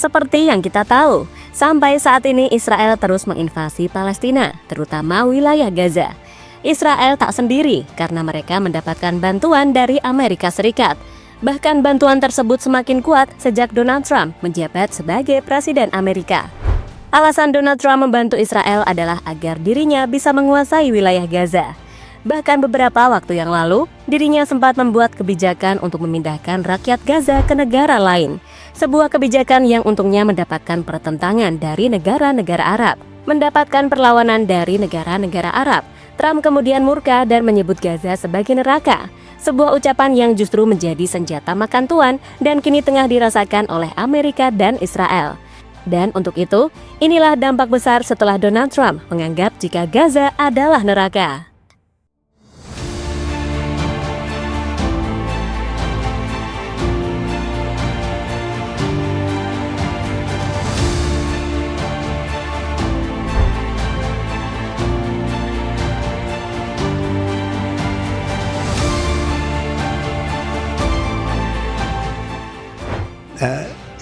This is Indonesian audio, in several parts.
Seperti yang kita tahu, sampai saat ini Israel terus menginvasi Palestina, terutama wilayah Gaza. Israel tak sendiri karena mereka mendapatkan bantuan dari Amerika Serikat. Bahkan bantuan tersebut semakin kuat sejak Donald Trump menjabat sebagai Presiden Amerika. Alasan Donald Trump membantu Israel adalah agar dirinya bisa menguasai wilayah Gaza. Bahkan beberapa waktu yang lalu, dirinya sempat membuat kebijakan untuk memindahkan rakyat Gaza ke negara lain. Sebuah kebijakan yang untungnya mendapatkan pertentangan dari negara-negara Arab. Mendapatkan perlawanan dari negara-negara Arab, Trump kemudian murka dan menyebut Gaza sebagai neraka. Sebuah ucapan yang justru menjadi senjata makan tuan dan kini tengah dirasakan oleh Amerika dan Israel. Dan untuk itu, inilah dampak besar setelah Donald Trump menganggap jika Gaza adalah neraka.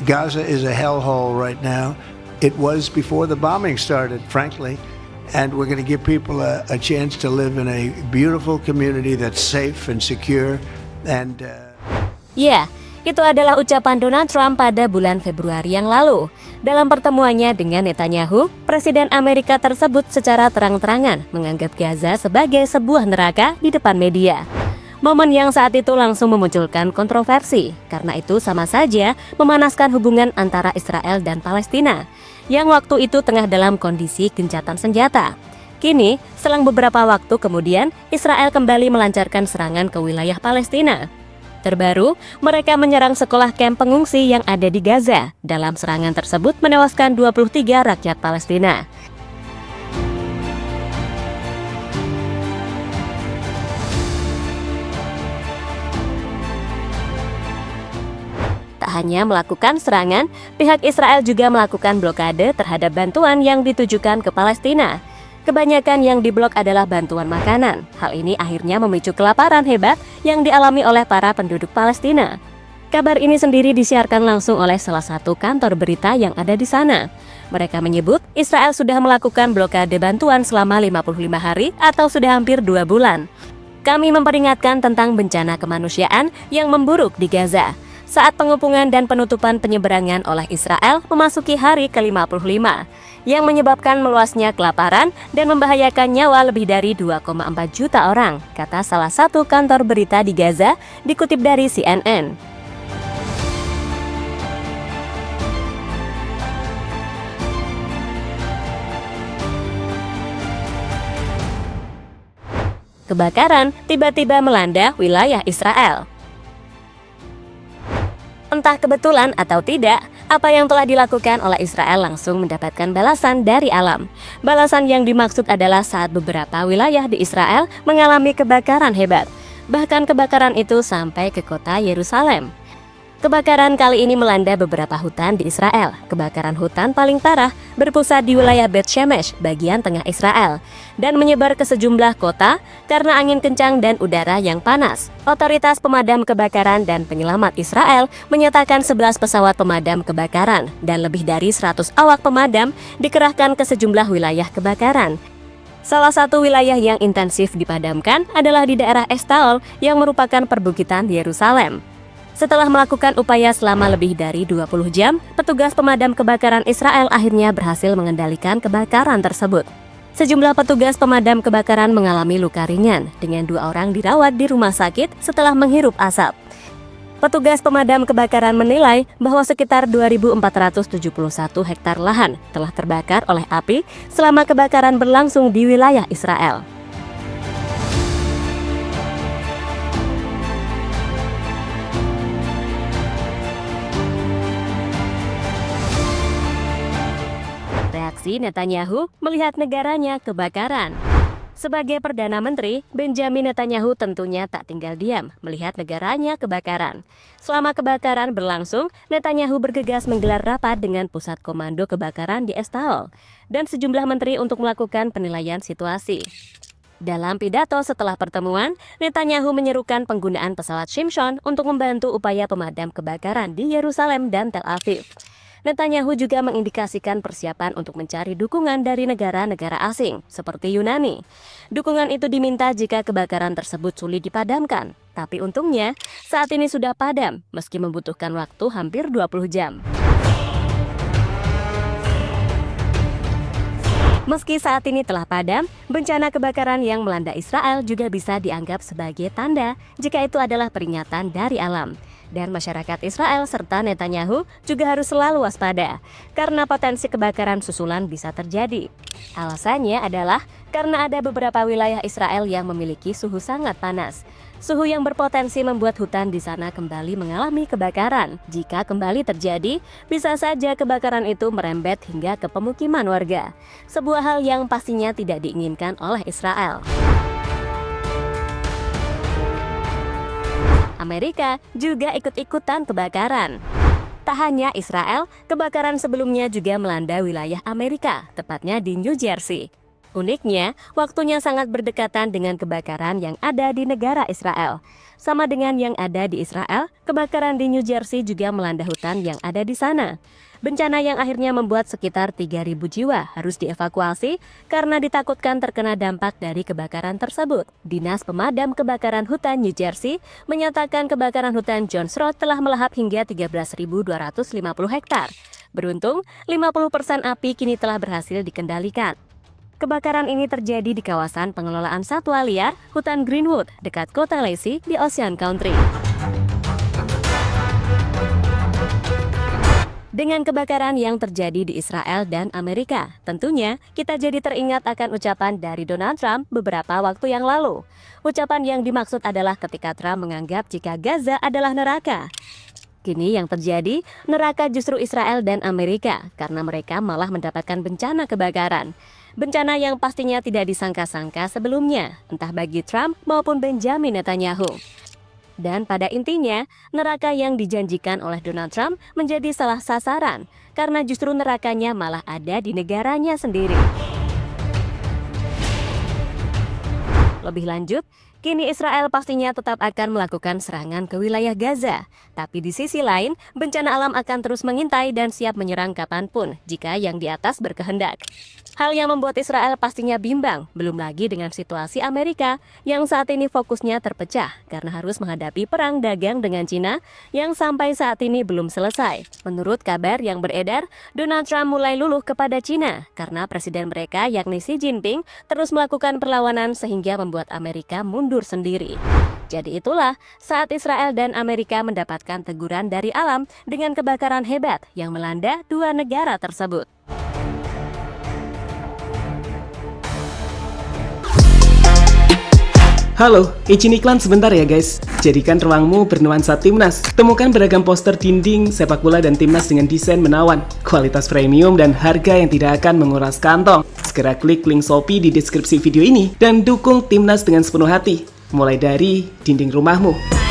Gaza is a hellhole right now. It was before the bombing started, frankly. And we're going to give people a chance to live in a beautiful community that's safe and secure. And Ya, itu adalah ucapan Donald Trump pada bulan Februari yang lalu. Dalam pertemuannya dengan Netanyahu, Presiden Amerika tersebut secara terang-terangan menganggap Gaza sebagai sebuah neraka di depan media. Momen yang saat itu langsung memunculkan kontroversi, karena itu sama saja memanaskan hubungan antara Israel dan Palestina, yang waktu itu tengah dalam kondisi gencatan senjata. Kini, selang beberapa waktu kemudian, Israel kembali melancarkan serangan ke wilayah Palestina. Terbaru, mereka menyerang sekolah kamp pengungsi yang ada di Gaza. Dalam serangan tersebut menewaskan 23 rakyat Palestina. Tak hanya melakukan serangan, pihak Israel juga melakukan blokade terhadap bantuan yang ditujukan ke Palestina. Kebanyakan yang diblok adalah bantuan makanan. Hal ini akhirnya memicu kelaparan hebat yang dialami oleh para penduduk Palestina. Kabar ini sendiri disiarkan langsung oleh salah satu kantor berita yang ada di sana. Mereka menyebut Israel sudah melakukan blokade bantuan selama 55 hari atau sudah hampir 2 bulan. Kami memperingatkan tentang bencana kemanusiaan yang memburuk di Gaza saat pengepungan dan penutupan penyeberangan oleh Israel memasuki hari ke-55, yang menyebabkan meluasnya kelaparan dan membahayakan nyawa lebih dari 2,4 juta orang, kata salah satu kantor berita di Gaza, dikutip dari CNN. Kebakaran tiba-tiba melanda wilayah Israel. Entah kebetulan atau tidak, apa yang telah dilakukan oleh Israel langsung mendapatkan balasan dari alam. Balasan yang dimaksud adalah saat beberapa wilayah di Israel mengalami kebakaran hebat. Bahkan kebakaran itu sampai ke kota Yerusalem. Kebakaran kali ini melanda beberapa hutan di Israel. Kebakaran hutan paling parah berpusat di wilayah Bet Shemesh, bagian tengah Israel, dan menyebar ke sejumlah kota karena angin kencang dan udara yang panas. Otoritas pemadam kebakaran dan penyelamat Israel menyatakan 11 pesawat pemadam kebakaran dan lebih dari 100 awak pemadam dikerahkan ke sejumlah wilayah kebakaran. Salah satu wilayah yang intensif dipadamkan adalah di daerah Estaol yang merupakan perbukitan Yerusalem. Setelah melakukan upaya selama lebih dari 20 jam, petugas pemadam kebakaran Israel akhirnya berhasil mengendalikan kebakaran tersebut. Sejumlah petugas pemadam kebakaran mengalami luka ringan, dengan 2 orang dirawat di rumah sakit setelah menghirup asap. Petugas pemadam kebakaran menilai bahwa sekitar 2.471 hektar lahan telah terbakar oleh api selama kebakaran berlangsung di wilayah Israel. Reaksi Netanyahu melihat negaranya kebakaran. Sebagai Perdana Menteri, Benjamin Netanyahu tentunya tak tinggal diam melihat negaranya kebakaran. Selama kebakaran berlangsung, Netanyahu bergegas menggelar rapat dengan Pusat Komando Kebakaran di Estaol dan sejumlah menteri untuk melakukan penilaian situasi. Dalam pidato setelah pertemuan, Netanyahu menyerukan penggunaan pesawat Shimshon untuk membantu upaya pemadam kebakaran di Yerusalem dan Tel Aviv. Netanyahu juga mengindikasikan persiapan untuk mencari dukungan dari negara-negara asing, seperti Yunani. Dukungan itu diminta jika kebakaran tersebut sulit dipadamkan. Tapi untungnya, saat ini sudah padam, meski membutuhkan waktu hampir 20 jam. Meski saat ini telah padam, bencana kebakaran yang melanda Israel juga bisa dianggap sebagai tanda jika itu adalah peringatan dari alam. Dan masyarakat Israel serta Netanyahu juga harus selalu waspada, karena potensi kebakaran susulan bisa terjadi. Alasannya adalah karena ada beberapa wilayah Israel yang memiliki suhu sangat panas. Suhu yang berpotensi membuat hutan di sana kembali mengalami kebakaran. Jika kembali terjadi, bisa saja kebakaran itu merembet hingga ke pemukiman warga. Sebuah hal yang pastinya tidak diinginkan oleh Israel. Amerika juga ikut-ikutan kebakaran. Tak hanya Israel, kebakaran sebelumnya juga melanda wilayah Amerika, tepatnya di New Jersey. Uniknya, waktunya sangat berdekatan dengan kebakaran yang ada di negara Israel. Sama dengan yang ada di Israel, kebakaran di New Jersey juga melanda hutan yang ada di sana. Bencana yang akhirnya membuat sekitar 3.000 jiwa harus dievakuasi karena ditakutkan terkena dampak dari kebakaran tersebut. Dinas Pemadam Kebakaran Hutan New Jersey menyatakan kebakaran hutan Johns Road telah melahap hingga 13.250 hektar. Beruntung, 50% api kini telah berhasil dikendalikan. Kebakaran ini terjadi di kawasan pengelolaan satwa liar hutan Greenwood dekat kota Lacey di Ocean Country. Dengan kebakaran yang terjadi di Israel dan Amerika, tentunya kita jadi teringat akan ucapan dari Donald Trump beberapa waktu yang lalu. Ucapan yang dimaksud adalah ketika Trump menganggap jika Gaza adalah neraka. Kini yang terjadi, neraka justru Israel dan Amerika karena mereka malah mendapatkan bencana kebakaran. Bencana yang pastinya tidak disangka-sangka sebelumnya, entah bagi Trump maupun Benjamin Netanyahu. Dan pada intinya, neraka yang dijanjikan oleh Donald Trump menjadi salah sasaran, karena justru nerakanya malah ada di negaranya sendiri. Lebih lanjut, kini Israel pastinya tetap akan melakukan serangan ke wilayah Gaza. Tapi di sisi lain, bencana alam akan terus mengintai dan siap menyerang kapanpun jika yang di atas berkehendak. Hal yang membuat Israel pastinya bimbang, belum lagi dengan situasi Amerika yang saat ini fokusnya terpecah karena harus menghadapi perang dagang dengan Cina yang sampai saat ini belum selesai. Menurut kabar yang beredar, Donald Trump mulai luluh kepada Cina karena presiden mereka yakni Xi Jinping terus melakukan perlawanan sehingga membuat Amerika mundur sendiri. Jadi itulah saat Israel dan Amerika mendapatkan teguran dari alam dengan kebakaran hebat yang melanda dua negara tersebut. Halo, izin iklan sebentar ya guys. Jadikan ruangmu bernuansa timnas. Temukan beragam poster dinding, sepak bola dan timnas dengan desain menawan, kualitas premium dan harga yang tidak akan menguras kantong. Segera klik link Shopee di deskripsi video ini dan dukung timnas dengan sepenuh hati. Mulai dari dinding rumahmu.